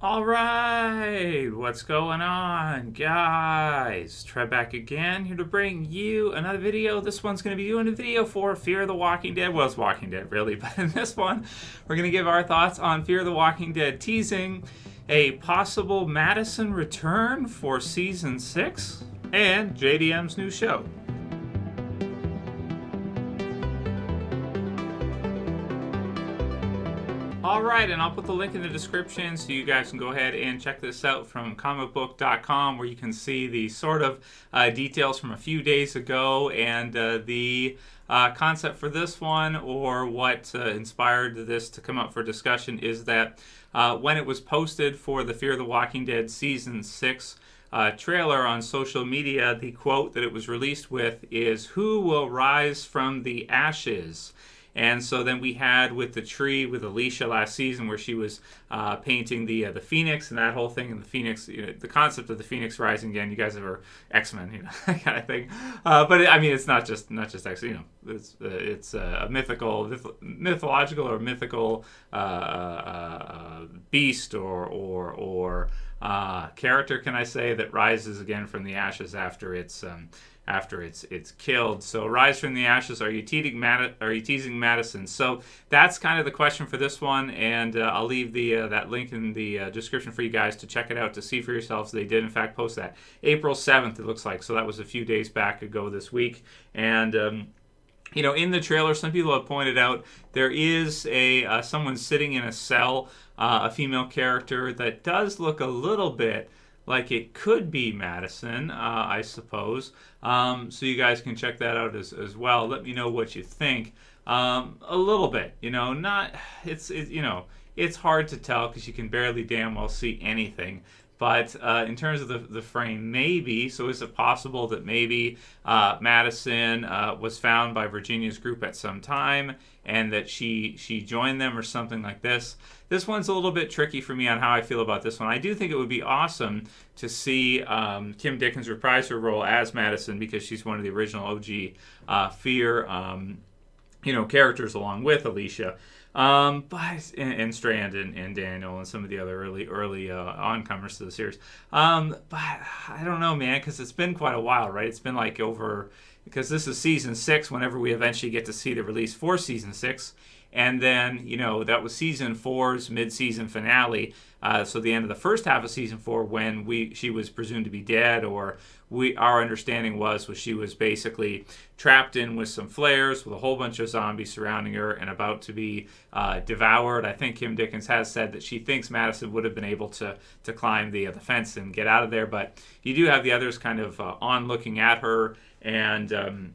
All right, what's going on, guys? Trev back again, here to bring you another video. This one's going to be doing a video for Fear the Walking Dead. Well, it's Walking Dead, really, but in this one, we're going to give our thoughts on Fear the Walking Dead, teasing a possible Madison return for Season 6 and JDM's new show. Alright, and I'll put the link in the description so you guys can go ahead and check this out from comicbook.com, where you can see the sort of details from a few days ago and the concept for this one, or what inspired this to come up for discussion, is that when it was posted for the Fear the Walking Dead Season 6 trailer on social media, the quote that it was released with is, "Who will rise from the ashes?" And so then we had with the tree with Alicia last season, where she was painting the Phoenix and that whole thing, and the Phoenix, the concept of the Phoenix rising again. You guys are X-Men, that kind of thing. But I mean, it's not just X-Men. It's a mythological or mythical beast or character, can I say, that rises again from the ashes after it's killed. So, rise from the ashes. Are you teasing Madison? So that's kind of the question for this one, and I'll leave that link in the description for you guys to check it out to see for yourselves. They did in fact post that April 7th, it looks like. So that was a few days back ago this week, and in the trailer, some people have pointed out there is someone sitting in a cell, a female character that does look a little bit like it could be Madison, I suppose. So you guys can check that out as well. Let me know what you think. A little bit, it's hard to tell because you can barely damn well see anything. But in terms of the frame, maybe. So is it possible that maybe Madison was found by Virginia's group at some time, and that she joined them or something like this? This one's a little bit tricky for me on how I feel about this one. I do think it would be awesome to see Kim Dickens reprise her role as Madison, because she's one of the original OG Fear characters, along with Alicia. But and Strand and Daniel and some of the other early oncomers to the series. But I don't know, man, because it's been quite a while, right? It's been like because this is Season 6 whenever we eventually get to see the release for Season 6. And then, that was Season 4's mid-season finale. So the end of the first half of Season 4, when she was presumed to be dead, or our understanding was she was basically trapped in with some flares with a whole bunch of zombies surrounding her and about to be devoured. I think Kim Dickens has said that she thinks Madison would have been able to climb the fence and get out of there. But you do have the others kind of on looking at her, and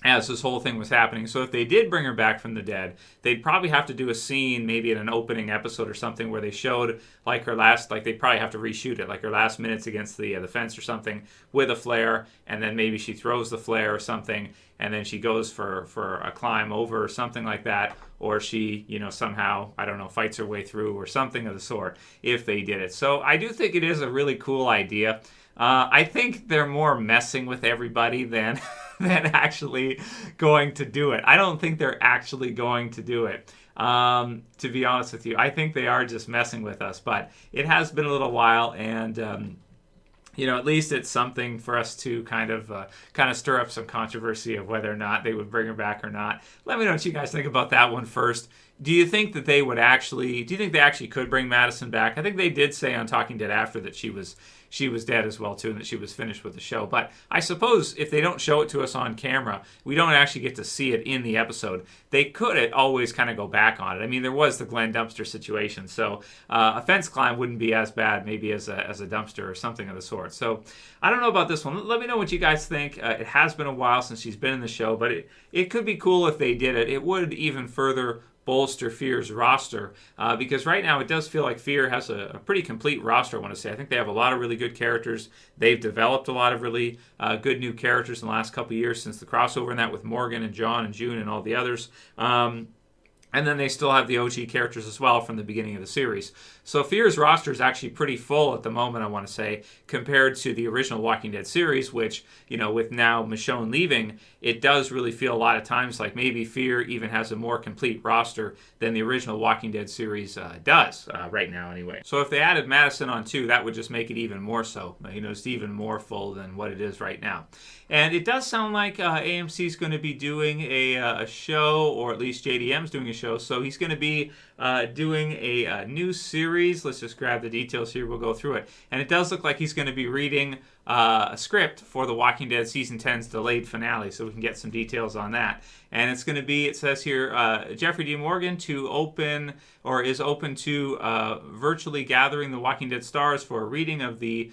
as this whole thing was happening. So if they did bring her back from the dead, they'd probably have to do a scene, maybe in an opening episode or something, where they showed they'd probably have to reshoot it, like her last minutes against the fence or something with a flare, and then maybe she throws the flare or something, and then she goes for a climb over or something like that, or she, somehow, I don't know, fights her way through or something of the sort, if they did it. So I do think it is a really cool idea. I think they're more messing with everybody than actually going to do it. I don't think they're actually going to do it, to be honest with you. I think they are just messing with us, but it has been a little while, and at least it's something for us to kind of stir up some controversy of whether or not they would bring her back or not. Let me know what you guys think about that one first. Do you think that they actually could bring Madison back? I think they did say on Talking Dead after that she was dead as well too, and that she was finished with the show. But I suppose if they don't show it to us on camera, we don't actually get to see it in the episode. They could always kind of go back on it. I mean, there was the Glenn dumpster situation, so a fence climb wouldn't be as bad maybe as a dumpster or something of the sort. So I don't know about this one. Let me know what you guys think. It has been a while since she's been in the show, but it could be cool if they did it. It would even further bolster Fear's roster, because right now it does feel like Fear has a pretty complete roster, I want to say. I think they have a lot of really good characters. They've developed a lot of really good new characters in the last couple of years since the crossover and that with Morgan and John and June and all the others. And then they still have the OG characters as well from the beginning of the series. So Fear's roster is actually pretty full at the moment, I want to say, compared to the original Walking Dead series, which, with now Michonne leaving, it does really feel a lot of times like maybe Fear even has a more complete roster than the original Walking Dead series does, right now anyway. So if they added Madison on too, that would just make it even more so. It's even more full than what it is right now. And it does sound like AMC is going to be doing a show, or at least JDM's doing a show. So he's going to be doing a new series. Let's just grab the details here. We'll go through it. And it does look like he's going to be reading a script for The Walking Dead Season 10's delayed finale, so we can get some details on that. And it's going to be, it says here, Jeffrey D. Morgan is open to virtually gathering the Walking Dead stars for a reading of the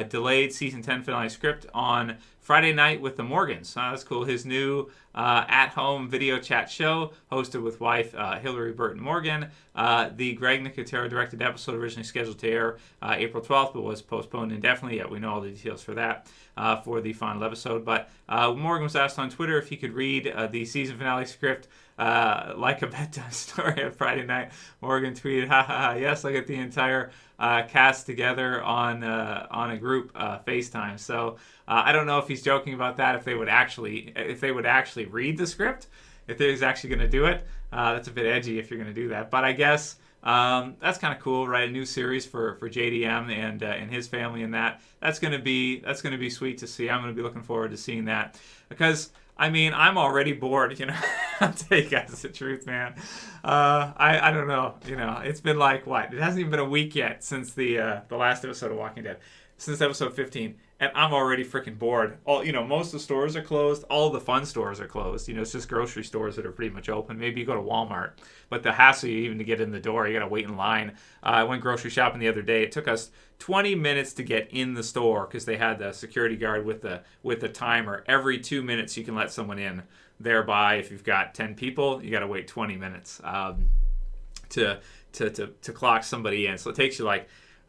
delayed Season 10 finale script on Friday night with the Morgans. That's cool. His new at-home video chat show, hosted with wife Hillary Burton Morgan. The Greg Nicotero directed episode originally scheduled to air April 12th, but was postponed indefinitely. Yet we know all the details for that for the final episode. But Morgan was asked on Twitter if he could read the season finale script like a bedtime story on Friday night. Morgan tweeted, "Ha ha ha! Yes, I get the entire cast together on a group FaceTime." So I don't know if he's joking about that. If they would actually read the script, if they're actually going to do it, that's a bit edgy if you're going to do that. But I guess that's kind of cool, right? A new series for JDM and his family, and that's going to be sweet to see. I'm going to be looking forward to seeing that, because I'm already bored, I'll tell you guys the truth, man. I don't know, it's been like, what? It hasn't even been a week yet since the last episode of Walking Dead, since episode 15, and I'm already freaking bored. Most of the stores are closed. All the fun stores are closed. It's just grocery stores that are pretty much open. Maybe you go to Walmart, but the hassle even to get in the door, you got to wait in line. I went grocery shopping the other day. It took us 20 minutes to get in the store because they had the security guard with the timer. Every 2 minutes you can let someone in. Thereby, if you've got 10 people, you got to wait 20 minutes to clock somebody in. So it takes you like,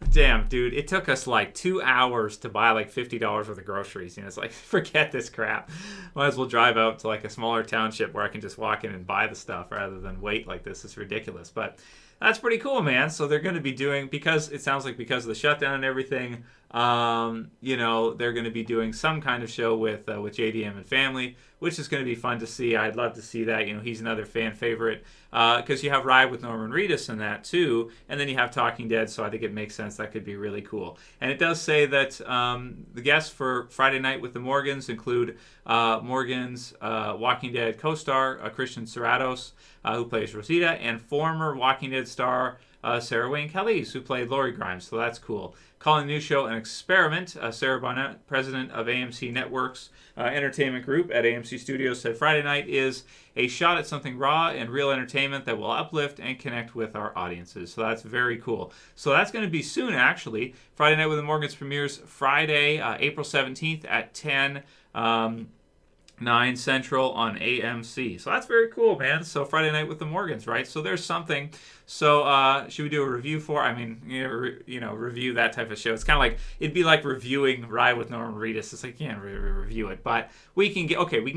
damn, dude, it took us like 2 hours to buy like $50 worth of groceries. It's like, forget this crap. Might as well drive out to like a smaller township where I can just walk in and buy the stuff rather than wait like this. It's ridiculous. But that's pretty cool, man. So they're going to be doing, because it sounds like because of the shutdown and everything, they're going to be doing some kind of show with JDM and family, which is going to be fun to see. I'd love to see that. He's another fan favorite, because you have Ride with Norman Reedus in that too, and then you have Talking Dead, so I think it makes sense. That could be really cool. And it does say that the guests for Friday Night with the Morgans include Morgan's Walking Dead co-star, Christian Serratos, who plays Rosita, and former Walking Dead star Sarah Wayne Callies, who played Lori Grimes, so that's cool. Calling the new show an experiment, Sarah Barnett, president of AMC Networks Entertainment Group at AMC Studios, said Friday Night is a shot at something raw and real entertainment that will uplift and connect with our audiences. So that's very cool. So that's going to be soon, actually. Friday Night with the Morgans premieres Friday, April 17th at 9 Central on AMC. So that's very cool, man. So Friday Night with the Morgans, right? So there's something. So should we do a review for? Review that type of show. It's kind of like, it'd be like reviewing Ride with Norman Reedus. It's like, you can't review it, but we can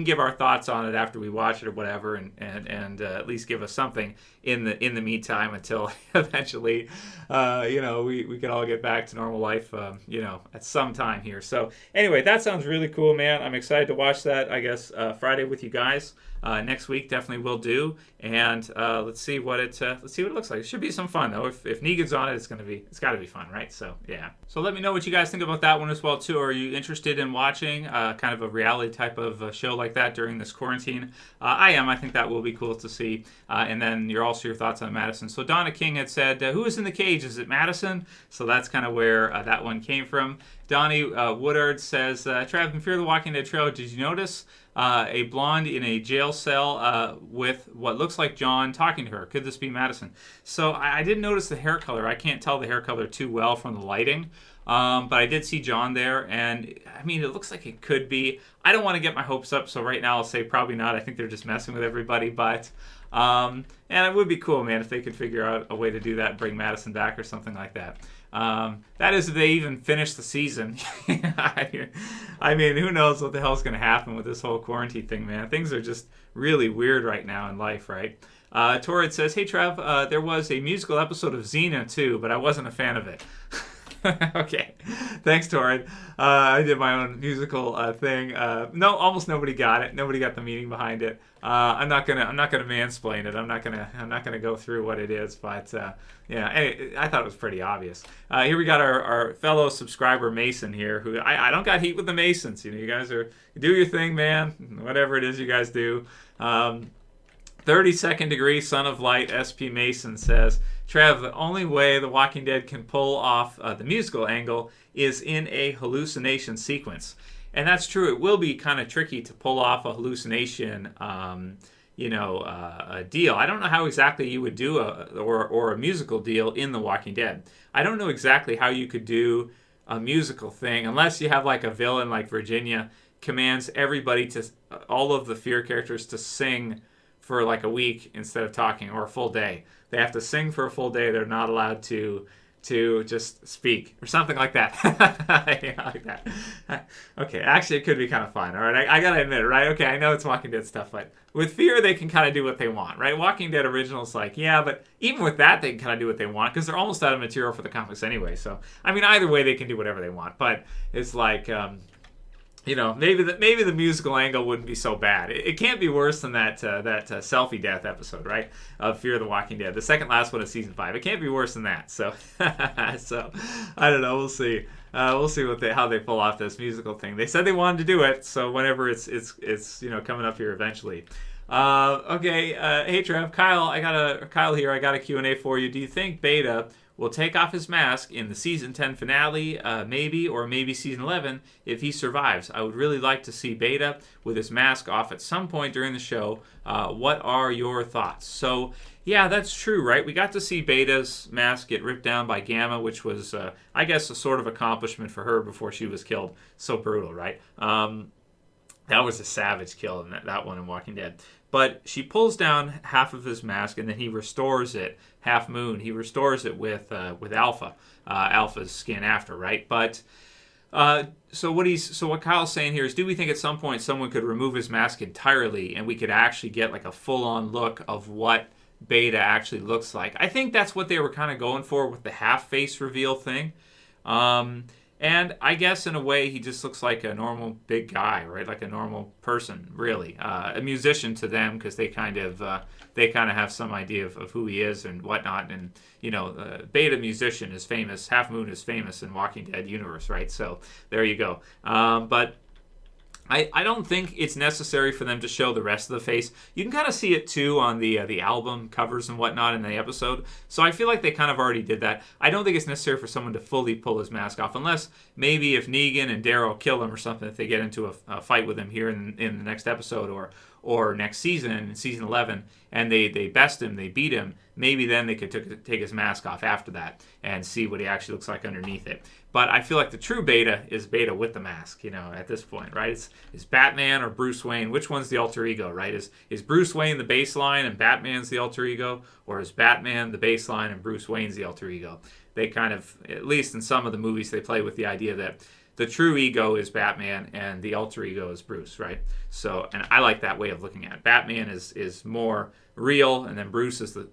give our thoughts on it after we watch it or whatever, and at least give us something in the meantime until eventually, we can all get back to normal life, at some time here. So anyway, that sounds really cool, man. I'm excited to watch that. I guess Friday with you guys. Next week definitely will do, and let's see what it looks like. It should be some fun though. If Negan's on it, it's got to be fun, right? So yeah. So let me know what you guys think about that one as well too. Are you interested in watching kind of a reality type of show like that during this quarantine? I am. I think that will be cool to see. And then your thoughts on Madison. So Donna King had said, "Who is in the cage? Is it Madison?" So that's kind of where that one came from. Donny Woodard says, Trev, in Fear the Walking Dead trailer, did you notice a blonde in a jail cell with what looks like John talking to her? Could this be Madison? So I didn't notice the hair color. I can't tell the hair color too well from the lighting. But I did see John there, and it looks like it could be. I don't want to get my hopes up, so right now I'll say probably not. I think they're just messing with everybody, but and it would be cool, man, if they could figure out a way to do that and bring Madison back or something like that. That is, if they even finish the season. Who knows what the hell's going to happen with this whole quarantine thing, man. Things are just really weird right now in life, right? Torrid says, hey, Trev, there was a musical episode of Xena, too, but I wasn't a fan of it. Okay, thanks, Torrid. I did my own musical thing. No, almost nobody got it. Nobody got the meaning behind it. I'm not gonna mansplain it. I'm not gonna go through what it is. But yeah, I thought it was pretty obvious. Here we got our fellow subscriber Mason here, who I don't got heat with the Masons. You guys you do your thing, man. Whatever it is you guys do. 32nd degree son of light S.P Mason says, Trev, the only way The Walking Dead can pull off the musical angle is in a hallucination sequence. And that's true. It will be kind of tricky to pull off a hallucination a deal. I don't know how exactly you would do a musical deal in The Walking Dead. I don't know exactly how you could do a musical thing unless you have like a villain like Virginia commands everybody all of the fear characters to sing for like a week instead of talking, or a full day. They have to sing for a full day. They're not allowed to just speak or something like that. Yeah, like that. Okay, actually, it could be kind of fun. All right, I gotta admit it, right? Okay, I know it's Walking Dead stuff, but with Fear, they can kind of do what they want, right? Walking Dead originals, like, yeah, but even with that, they can kind of do what they want because they're almost out of material for the comics anyway. So, I mean, either way, they can do whatever they want. But it's like, maybe the musical angle wouldn't be so bad. It can't be worse than that selfie death episode, right? Of Fear the Walking Dead, the second last one of season 5. It can't be worse than that. So, so I don't know. We'll see. We'll see how they pull off this musical thing. They said they wanted to do it, so whenever it's coming up here eventually. Okay. Hey Trev, Kyle here. I got a Q&A for you. Do you think Beta will take off his mask in the season 10 finale, maybe season 11, if he survives? I would really like to see Beta with his mask off at some point during the show. What are your thoughts? So, yeah, that's true, right? We got to see Beta's mask get ripped down by Gamma, which was, I guess, a sort of accomplishment for her before she was killed. So brutal, right? That was a savage kill in that one in Walking Dead. But she pulls down half of his mask, and then he restores it, Half Moon. He restores it with Alpha, Alpha's skin after, right? But so what Kyle's saying here is, do we think at some point someone could remove his mask entirely, and we could actually get like a full-on look of what Beta actually looks like? I think that's what they were kind of going for with the half-face reveal thing. And I guess in a way he just looks like a normal big guy, right? Like a normal person, really. A musician to them because they kind of have some idea of who he is and whatnot. And Beta musician is famous. Half Moon is famous in Walking Dead universe, right? So there you go. But I don't think it's necessary for them to show the rest of the face. You can kind of see it too on the album covers and whatnot in the episode. So I feel like they kind of already did that. I don't think it's necessary for someone to fully pull his mask off, unless maybe if Negan and Daryl kill him or something, if they get into a fight with him here in the next episode or next season, in season 11, and they best him, they beat him, maybe then they could take his mask off after that and see what he actually looks like underneath it. But I feel like the true Beta is Beta with the mask, at this point, right? Is Batman or Bruce Wayne? Which one's the alter ego, right? Is Bruce Wayne the baseline and Batman's the alter ego? Or is Batman the baseline and Bruce Wayne's the alter ego? They kind of, at least in some of the movies, they play with the idea that the true ego is Batman and the alter ego is Bruce, right? So, and I like that way of looking at it. Batman is more real, and then Bruce is the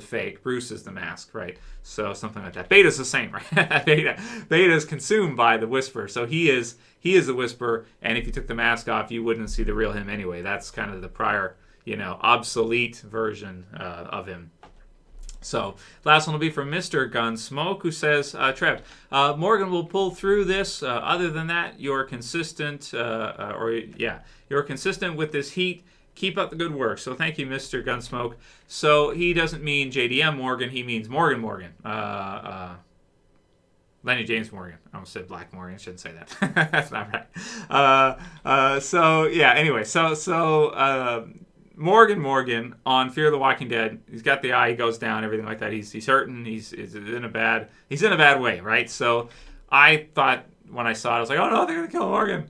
fake. Bruce is the mask, right? So something like that. Beta's the same, right? Beta is consumed by the Whisper, so he is the Whisper. And if you took the mask off, you wouldn't see the real him anyway. That's kind of the prior, obsolete version of him. So, last one will be from Mr. Gunsmoke, who says, Trev, Morgan will pull through this. Other than that, you're consistent, you're consistent with this heat. Keep up the good work. So, thank you, Mr. Gunsmoke. So, he doesn't mean JDM Morgan, he means Morgan. Lenny James Morgan. I almost said Black Morgan. I shouldn't say that. That's not right. Anyway, Morgan on Fear the Walking Dead. He's got the eye. He goes down. Everything like that. He's hurting. He's in a bad way, right? So I thought when I saw it, I was like, oh no, they're gonna kill Morgan.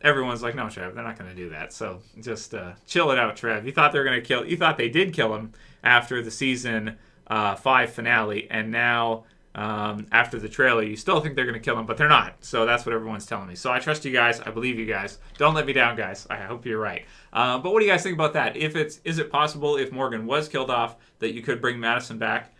Everyone's like, no, Trev, they're not gonna do that. So just chill it out, Trev. You thought they did kill him after the season 5 finale, and now after the trailer, you still think they're going to kill him, but they're not. So that's what everyone's telling me. So I trust you guys. I believe you guys. Don't let me down, guys. I hope you're right. But what do you guys think about that? Is it possible if Morgan was killed off that you could bring Madison back?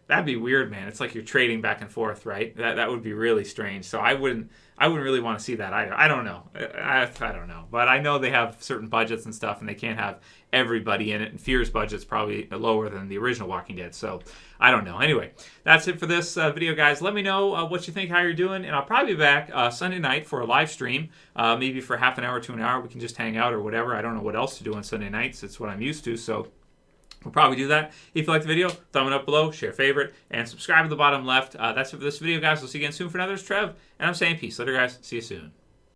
That'd be weird, man. It's like you're trading back and forth, right? That would be really strange. So I wouldn't really want to see that either. I don't know. I don't know. But I know they have certain budgets and stuff, and they can't have everybody in it. And Fear's budget's probably lower than the original Walking Dead. So I don't know. Anyway, that's it for this video, guys. Let me know what you think, how you're doing. And I'll probably be back Sunday night for a live stream. Maybe for half an hour to an hour. We can just hang out or whatever. I don't know what else to do on Sunday nights. It's what I'm used to. So we'll probably do that. If you liked the video, thumb it up below, share favorite, and subscribe at the bottom left. That's it for this video, guys. We'll see you again soon for another. It's Trev, and I'm saying peace. Later, guys. See you soon.